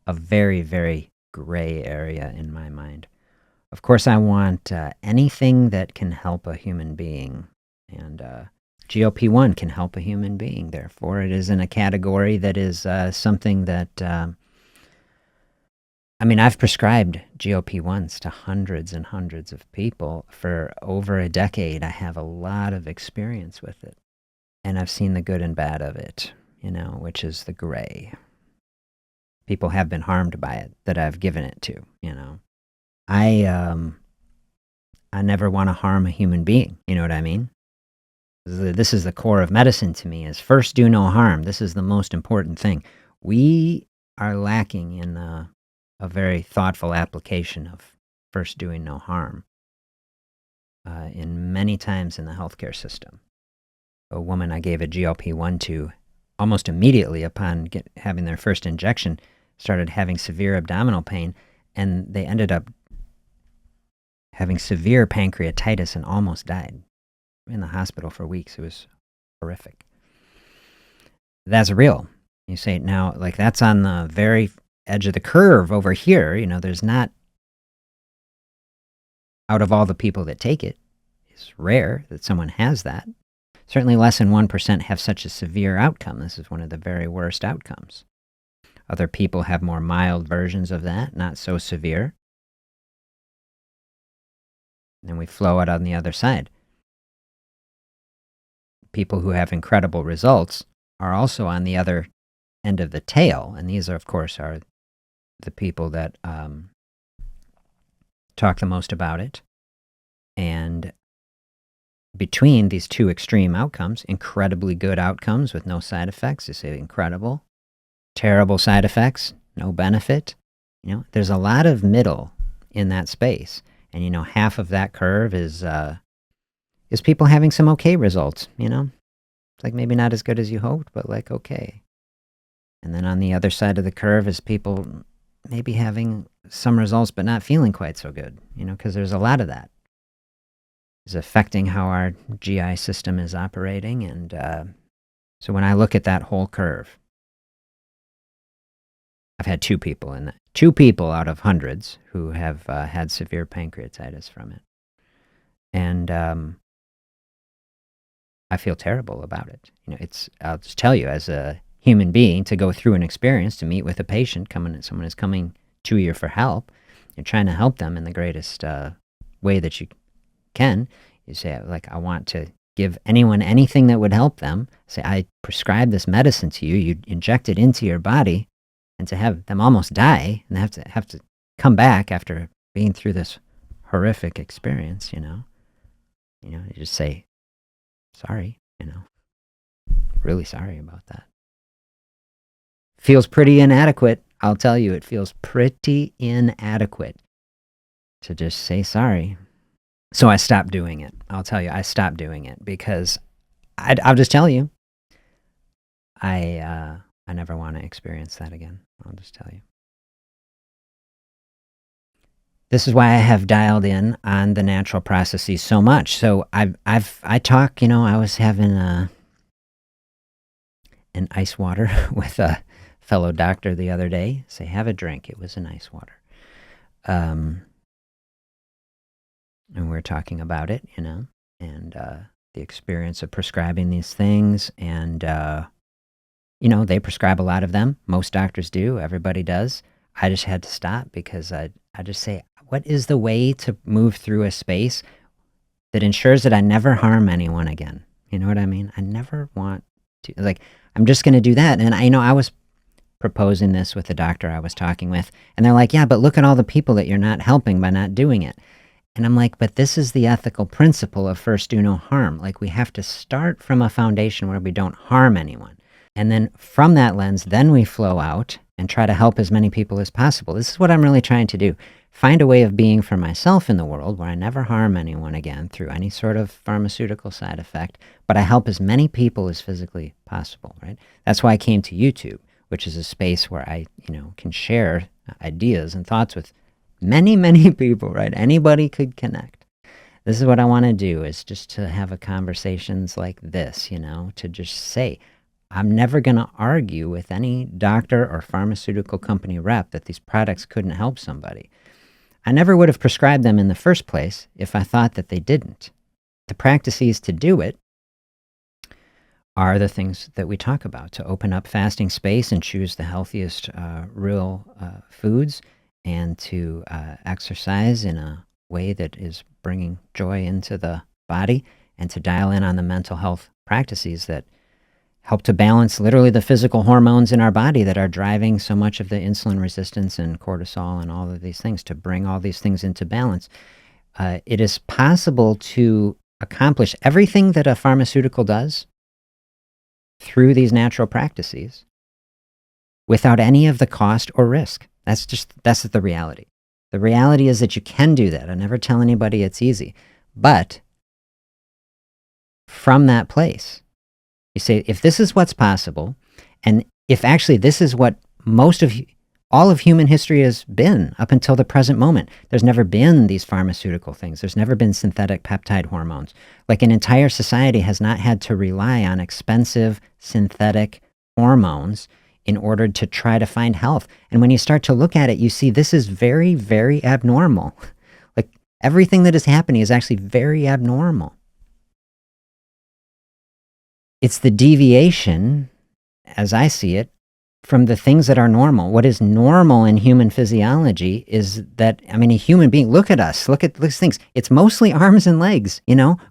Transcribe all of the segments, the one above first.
a very, very gray area in my mind. Of course, I want anything that can help a human being, and GLP-1 can help a human being. Therefore, it is in a category that is something that, I mean, I've prescribed GLP-1s to hundreds and hundreds of people for over a decade. I have a lot of experience with it, and I've seen the good and bad of it, which is the gray. People have been harmed by it that I've given it to, I never want to harm a human being. You know what I mean? This is the core of medicine to me, is first do no harm. This is the most important thing. We are lacking in a very thoughtful application of first doing no harm in many times in the healthcare system. A woman I gave a GLP-1 to almost immediately upon having their first injection started having severe abdominal pain, and they ended up having severe pancreatitis and almost died in the hospital for weeks. It was horrific. That's real. You say now, like, that's on the very edge of the curve over here. There's not, out of all the people that take it, it's rare that someone has that. Certainly less than 1% have such a severe outcome. This is one of the very worst outcomes. Other people have more mild versions of that, not so severe. And we flow out on the other side. People who have incredible results are also on the other end of the tail. And these, of course, are the people that talk the most about it. And between these two extreme outcomes, incredibly good outcomes with no side effects, you say incredible, terrible side effects, no benefit. There's a lot of middle in that space. And, half of that curve is people having some okay results, It's like maybe not as good as you hoped, but like okay. And then on the other side of the curve is people maybe having some results but not feeling quite so good, because there's a lot of that. It's affecting how our GI system is operating. And so when I look at that whole curve, I've had two people out of hundreds who have had severe pancreatitis from it. And I feel terrible about it. I'll just tell you, as a human being, to go through an experience, to meet with a patient, someone is coming to you for help, you're trying to help them in the greatest way that you can. You say, like, I want to give anyone anything that would help them. Say, I prescribe this medicine to you, you inject it into your body, and to have them almost die and have to come back after being through this horrific experience, you just say, sorry, really sorry about that. Feels pretty inadequate. I'll tell you, it feels pretty inadequate to just say sorry. So I stopped doing it. I'll tell you, I stopped doing it because I'll just tell you, I never want to experience that again. I'll just tell you. This is why I have dialed in on the natural processes so much. So I talk, I was having an ice water with a fellow doctor the other day. Say, have a drink. It was an ice water. And we're talking about it, and the experience of prescribing these things. And, they prescribe a lot of them. Most doctors do. Everybody does. I just had to stop because I just say, what is the way to move through a space that ensures that I never harm anyone again? You know what I mean? I never want to, like, I'm just going to do that. And I was proposing this with the doctor I was talking with, and they're like, yeah, but look at all the people that you're not helping by not doing it. And I'm like, but this is the ethical principle of first do no harm. Like, we have to start from a foundation where we don't harm anyone. And then from that lens, then we flow out and try to help as many people as possible. This is what I'm really trying to do. Find a way of being for myself in the world where I never harm anyone again through any sort of pharmaceutical side effect, but I help as many people as physically possible, right? That's why I came to YouTube, which is a space where I, can share ideas and thoughts with many, many people, right? Anybody could connect. This is what I want to do, is just to have conversations like this, to just say, I'm never going to argue with any doctor or pharmaceutical company rep that these products couldn't help somebody. I never would have prescribed them in the first place if I thought that they didn't. The practices to do it are the things that we talk about, to open up fasting space and choose the healthiest real foods, and to exercise in a way that is bringing joy into the body, and to dial in on the mental health practices that help to balance literally the physical hormones in our body that are driving so much of the insulin resistance and cortisol and all of these things, to bring all these things into balance. It is possible to accomplish everything that a pharmaceutical does through these natural practices without any of the cost or risk. That's the reality. The reality is that you can do that. I never tell anybody it's easy. But from that place, you say, if this is what's possible, and if actually this is what all of human history has been up until the present moment. There's never been these pharmaceutical things. There's never been synthetic peptide hormones. Like, an entire society has not had to rely on expensive synthetic hormones in order to try to find health. And when you start to look at it, you see this is very, very abnormal. Like, everything that is happening is actually very abnormal. It's the deviation, as I see it, from the things that are normal. What is normal in human physiology is that, I mean, a human being, look at us, look at these things. It's mostly arms and legs,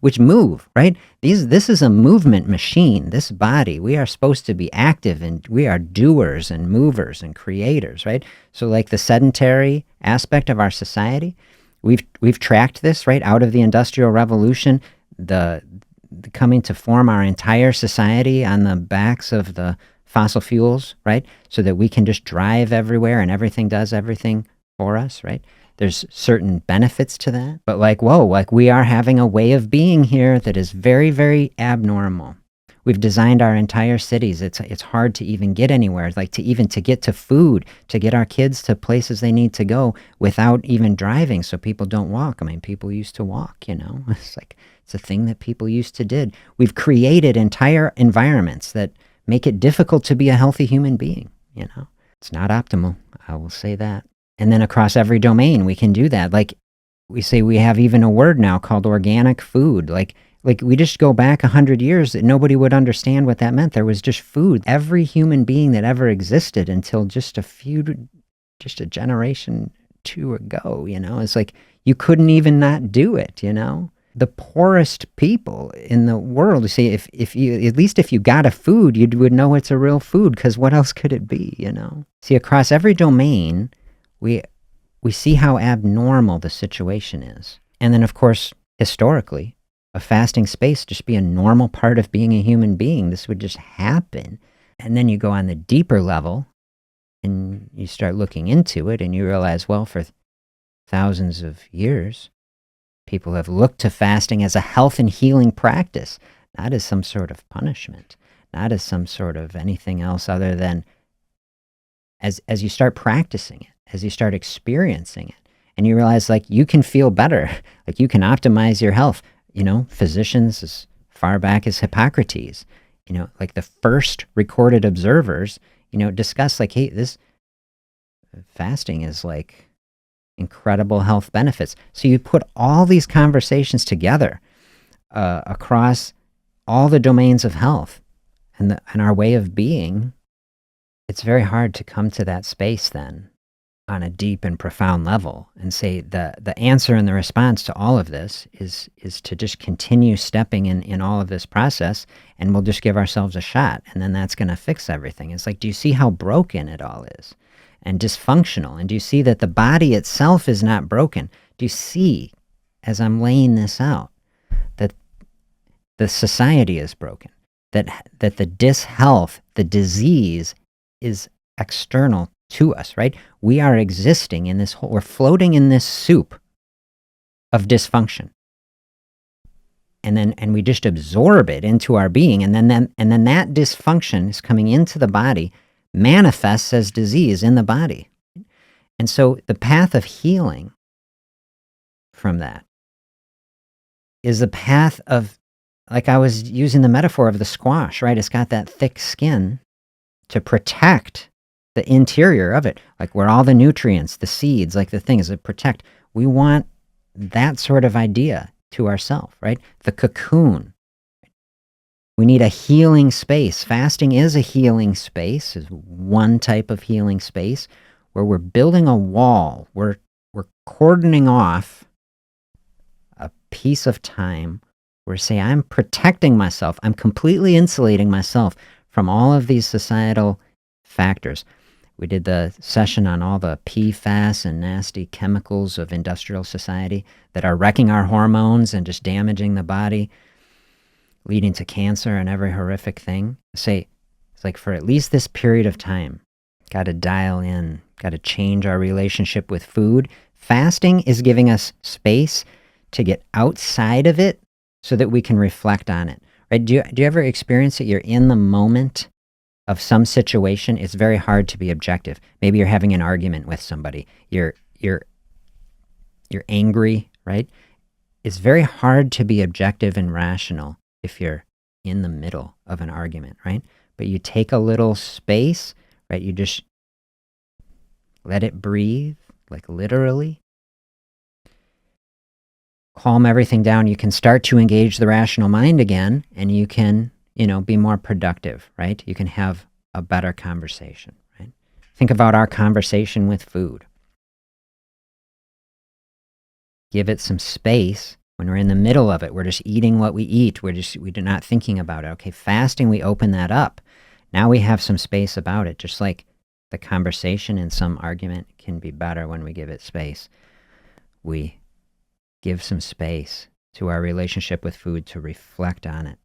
which move, right? This is a movement machine, this body. We are supposed to be active, and we are doers and movers and creators, right? So like the sedentary aspect of our society, we've tracked this, right? Out of the Industrial Revolution, the coming to form our entire society on the backs of the fossil fuels, right? So that we can just drive everywhere and everything does everything for us, right? There's certain benefits to that. But like we are having a way of being here that is very, very abnormal. We've designed our entire cities. It's hard to even get anywhere, like to get to food, to get our kids to places they need to go without even driving, so people don't walk. I mean, people used to walk, it's a thing that people used to did. We've created entire environments that make it difficult to be a healthy human being, It's not optimal, I will say that. And then across every domain, we can do that. Like, we say we have even a word now called organic food. Like we just go back 100 years, that nobody would understand what that meant. There was just food. Every human being that ever existed until just a generation or two ago, it's like you couldn't even not do it, The poorest people in the world, you see, if you got a food, you would know it's a real food, because what else could it be, See, across every domain, we see how abnormal the situation is. And then, of course, historically, a fasting space just be a normal part of being a human being. This would just happen. And then you go on the deeper level, and you start looking into it, and you realize, well, for thousands of years, people have looked to fasting as a health and healing practice, not as some sort of punishment, not as some sort of anything else other than as you start practicing it, as you start experiencing it, and you realize, like, you can feel better, like you can optimize your health. Physicians as far back as Hippocrates, like the first recorded observers, discuss, like, hey, this fasting is like incredible health benefits. So you put all these conversations together across all the domains of health and our way of being. It's very hard to come to that space then on a deep and profound level and say the answer and the response to all of this is to just continue stepping in all of this process, and we'll just give ourselves a shot, and then that's going to fix everything. It's like, do you see how broken it all is and dysfunctional? And do you see that the body itself is not broken? Do you see, as I'm laying this out, that the society is broken, that the dishealth, the disease is external to us, right? We are existing in this whole, we're floating in this soup of dysfunction. And we just absorb it into our being, and then that dysfunction is coming into the body, manifests as disease in the body. And so the path of healing from that is the path of like I was using the metaphor of the squash, right? It's got that thick skin to protect the interior of it, like where all the nutrients, the seeds, like the things that protect. We want that sort of idea to ourselves, right? The cocoon. We need a healing space. Fasting is a healing space, is one type of healing space where we're building a wall. We're cordoning off a piece of time where say I'm protecting myself. I'm completely insulating myself from all of these societal factors. We did the session on all the PFAS and nasty chemicals of industrial society that are wrecking our hormones and just damaging the body, leading to cancer and every horrific thing. Say, it's like for at least this period of time, got to dial in, got to change our relationship with food. Fasting is giving us space to get outside of it so that we can reflect on it. Right? Do you ever experience that you're in the moment of some situation? It's very hard to be objective. Maybe you're having an argument with somebody. You're angry, right? It's very hard to be objective and rational if you're in the middle of an argument, right? But you take a little space, right? You just let it breathe, like literally. Calm everything down. You can start to engage the rational mind again, and you can, be more productive, right? You can have a better conversation, right? Think about our conversation with food. Give it some space. When we're in the middle of it, we're just eating what we eat. We're not thinking about it. Okay, fasting, we open that up. Now we have some space about it, just like the conversation in some argument can be better when we give it space. We give some space to our relationship with food to reflect on it.